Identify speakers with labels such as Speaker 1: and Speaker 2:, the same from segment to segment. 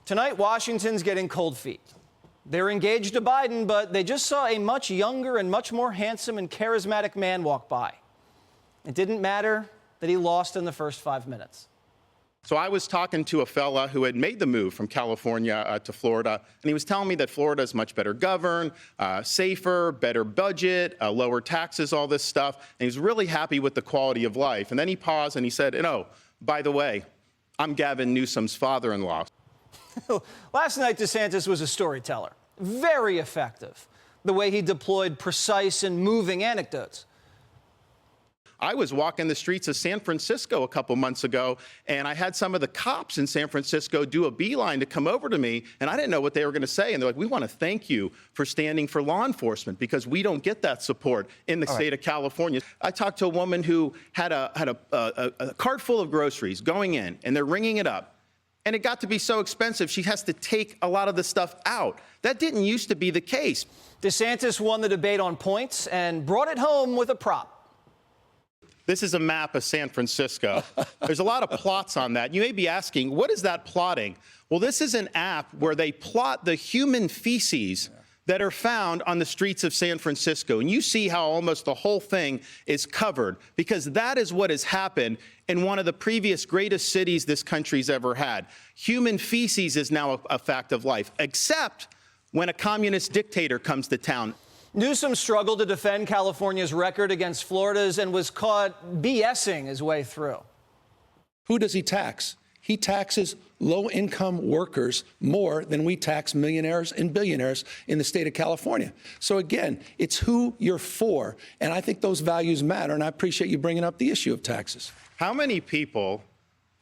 Speaker 1: Tonight, Washington's getting cold feet. They're engaged to Biden, but they just saw a much younger and much more handsome and charismatic man walk by. It didn't matter that he lost in the first 5 minutes.
Speaker 2: So I was talking to a fella who had made the move from California to Florida, and he was telling me that Florida is much better governed, safer, better budget, lower taxes, all this stuff. And he was really happy with the quality of life. And then he paused and he said, "Oh, by the way, I'm Gavin Newsom's father-in-law."
Speaker 1: Last night, DeSantis was a storyteller. Very effective. The way he deployed precise and moving anecdotes.
Speaker 2: I was walking the streets of San Francisco a couple months ago, and I had some of the cops in San Francisco do a beeline to come over to me, and I didn't know what they were going to say. And they're like, "We want to thank you for standing for law enforcement because we don't get that support in the state of California." I talked to a woman who had a cart full of groceries going in, and they're ringing it up. And it got to be so expensive, she has to take a lot of the stuff out. That didn't used to be the case.
Speaker 1: DeSantis won the debate on points and brought it home with a prop.
Speaker 2: This is a map of San Francisco. There's a lot of plots on that. You may be asking, what is that plotting? Well, this is an app where they plot the human feces that are found on the streets of San Francisco. And you see how almost the whole thing is covered, because that is what has happened in one of the previous greatest cities this country's ever had. Human feces is now a fact of life, except when a communist dictator comes to town.
Speaker 1: Newsom struggled to defend California's record against Florida's and was caught BSing his way through.
Speaker 3: Who does he tax? He taxes low-income workers more than we tax millionaires and billionaires in the state of California. So again, it's who you're for, and I think those values matter, and I appreciate you bringing up the issue of taxes.
Speaker 2: How many people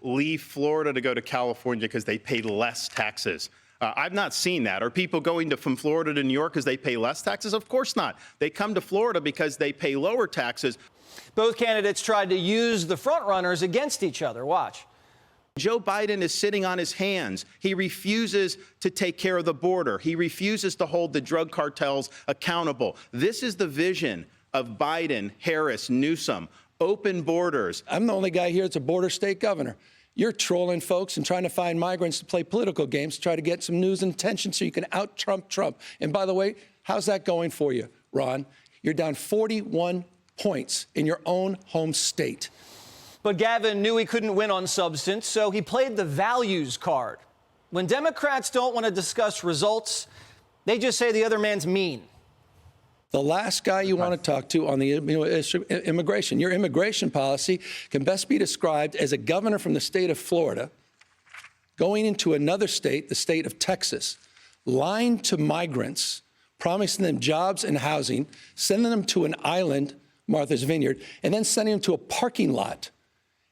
Speaker 2: leave Florida to go to California because they pay less taxes? I've not seen that. Are people going from Florida to New York because they pay less taxes? Of course not. They come to Florida because they pay lower taxes.
Speaker 1: Both candidates tried to use the frontrunners against each other. Watch.
Speaker 2: Joe Biden is sitting on his hands. He refuses to take care of the border. He refuses to hold the drug cartels accountable. This is the vision of Biden, Harris, Newsom. Open borders.
Speaker 3: I'm the only guy here that's a border state governor. You're trolling folks and trying to find migrants to play political games to try to get some news and attention so you can out-Trump Trump. And by the way, how's that going for you, Ron? You're down 41 points in your own home state.
Speaker 1: But Gavin knew he couldn't win on substance, so he played the values card. When Democrats don't want to discuss results, they just say the other man's mean.
Speaker 3: The last guy you want to talk to on the immigration. Your immigration policy can best be described as a governor from the state of Florida going into another state, the state of Texas, lying to migrants, promising them jobs and housing, sending them to an island, Martha's Vineyard, and then sending them to a parking lot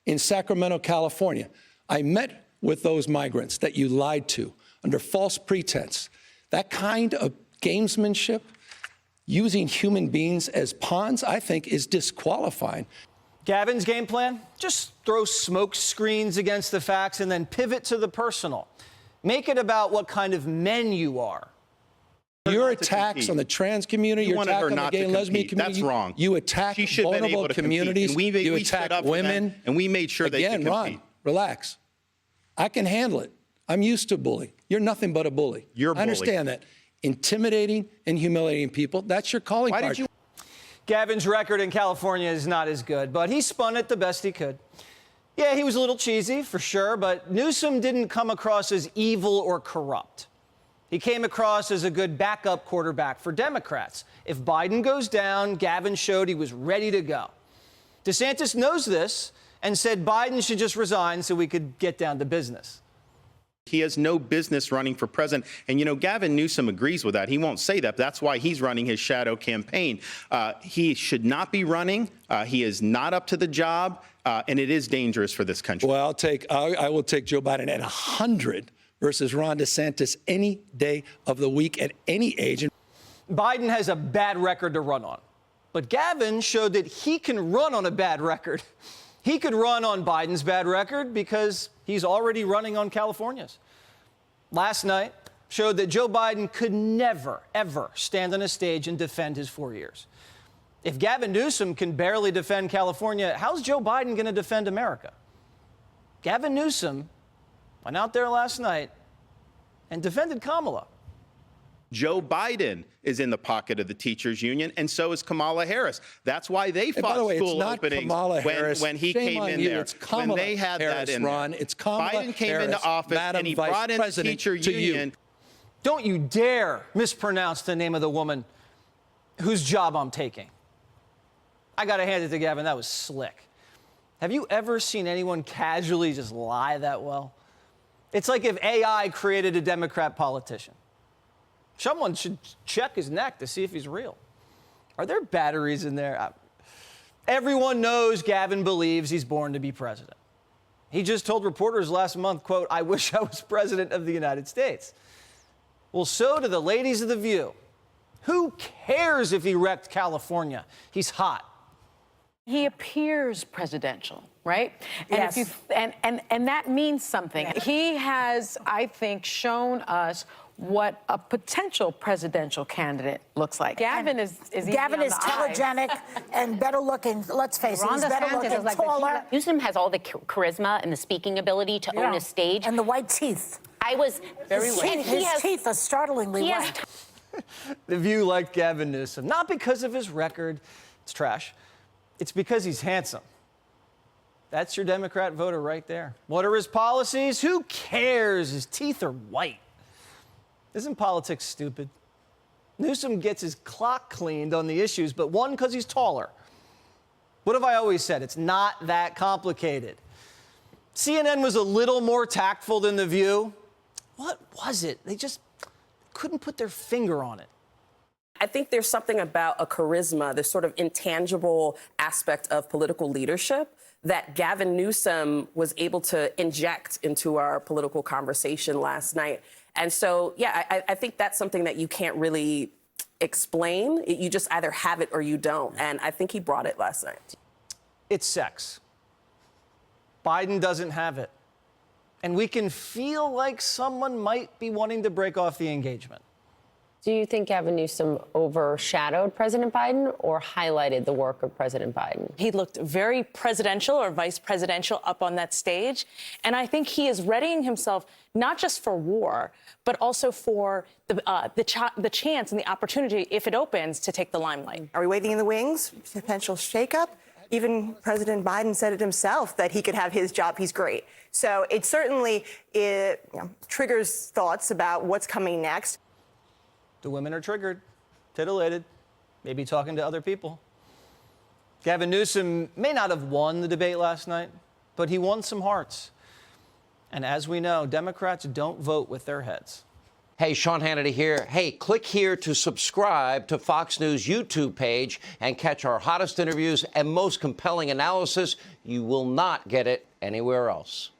Speaker 3: in Sacramento, California. I met with those migrants that you lied to under false pretense. That kind of gamesmanship, using human beings as pawns, I think is disqualifying.
Speaker 1: Gavin's game plan? Just throw smoke screens against the facts and then pivot to the personal. Make it about what kind of men you are.
Speaker 3: Your attacks on the trans community, your attack on the gay and lesbian community.
Speaker 2: That's wrong.
Speaker 3: You attack vulnerable communities. You attack women.
Speaker 2: And we made sure they could compete.
Speaker 3: Again, Ron, relax. I can handle it. I'm used to bullying. You're nothing but a bully.
Speaker 2: You're a bully.
Speaker 3: I understand that. Intimidating and humiliating people, that's your calling card.
Speaker 1: Gavin's record in California is not as good, but he spun it the best he could. Yeah, he was a little cheesy, for sure, but Newsom didn't come across as evil or corrupt. He came across as a good backup quarterback for Democrats. If Biden goes down, Gavin showed he was ready to go. DeSantis knows this and said Biden should just resign so we could get down to business.
Speaker 2: He has no business running for president. And, you know, Gavin Newsom agrees with that. He won't say that, but that's why he's running his shadow campaign. He should not be running. He is not up to the job, and it is dangerous for this country.
Speaker 3: Well, I will take Joe Biden at 100 versus Ron DeSantis any day of the week at any age.
Speaker 1: Biden has a bad record to run on, but Gavin showed that he can run on a bad record. He could run on Biden's bad record because he's already running on California's. Last night showed that Joe Biden could never, ever stand on a stage and defend his 4 years. If Gavin Newsom can barely defend California, how's Joe Biden going to defend America? Gavin Newsom went out there last night and defended Kamala.
Speaker 2: Joe Biden is in the pocket of the teachers union, and so is Kamala Harris. That's why they fought
Speaker 3: by the way,
Speaker 2: school
Speaker 3: it's not
Speaker 2: openings
Speaker 3: Kamala Harris.
Speaker 2: when he
Speaker 3: Shame
Speaker 2: came
Speaker 3: on
Speaker 2: in
Speaker 3: you.
Speaker 2: there.
Speaker 3: It's Kamala
Speaker 2: when they had
Speaker 3: Harris,
Speaker 2: that in
Speaker 3: Ron.
Speaker 2: there.
Speaker 3: It's Kamala
Speaker 2: Biden came
Speaker 3: Harris,
Speaker 2: into office
Speaker 3: Madam
Speaker 2: and he
Speaker 3: Vice
Speaker 2: brought in the
Speaker 3: President,
Speaker 2: teacher
Speaker 3: to
Speaker 2: union.
Speaker 3: you.
Speaker 1: Don't you dare mispronounce the name of the woman whose job I'm taking. I got to hand it to Gavin. That was slick. Have you ever seen anyone casually just lie that well? It's like if AI created a Democrat politician. Someone should check his neck to see if he's real. Are there batteries in there? Everyone knows Gavin believes he's born to be president. He just told reporters last month, quote, "I wish I was president of the United States." Well, so do the ladies of The View. Who cares if he wrecked California? He's hot.
Speaker 4: He appears presidential, right? And
Speaker 5: Yes.
Speaker 4: if you and that means something. He has, I think, shown us what a potential presidential candidate looks like. Gavin is easy
Speaker 5: Gavin
Speaker 4: on
Speaker 5: is
Speaker 4: the eyes.
Speaker 5: telegenic and better looking. Let's face it, he's better looking, taller,
Speaker 6: Newsom has all the charisma and the speaking ability to own a stage.
Speaker 5: and the white teeth.
Speaker 6: I was
Speaker 5: His teeth are startlingly
Speaker 6: he has
Speaker 5: white.
Speaker 1: The View liked Gavin Newsom, not because of his record. It's trash. It's because he's handsome. That's your Democrat voter right there. What are his policies? Who cares? His teeth are white. Isn't politics stupid? Newsom gets his clock cleaned on the issues, but one, because he's taller. What have I always said? It's not that complicated. CNN was a little more tactful than The View. What was it? They just couldn't put their finger on it.
Speaker 7: I think there's something about a charisma, this sort of intangible aspect of political leadership that Gavin Newsom was able to inject into our political conversation last night. And so, yeah, I think that's something that you can't really explain. You just either have it or you don't. And I think he brought it last night.
Speaker 1: It's sex. Biden doesn't have it. And we can feel like someone might be wanting to break off the engagement.
Speaker 8: Do you think Gavin Newsom overshadowed President Biden or highlighted the work of President Biden?
Speaker 9: He looked very presidential or vice presidential up on that stage. And I think he is readying himself not just for war, but also for the chance and the opportunity, if it opens, to take the limelight.
Speaker 10: Are we waiting in the wings? Potential shakeup? Even President Biden said it himself that he could have his job. He's great. So it certainly triggers thoughts about what's coming next.
Speaker 1: The women are triggered, titillated, maybe talking to other people. Gavin Newsom may not have won the debate last night, but he won some hearts. And as we know, Democrats don't vote with their heads.
Speaker 11: Hey, Sean Hannity here. Hey, click here to subscribe to Fox News YouTube page and catch our hottest interviews and most compelling analysis. You will not get it anywhere else.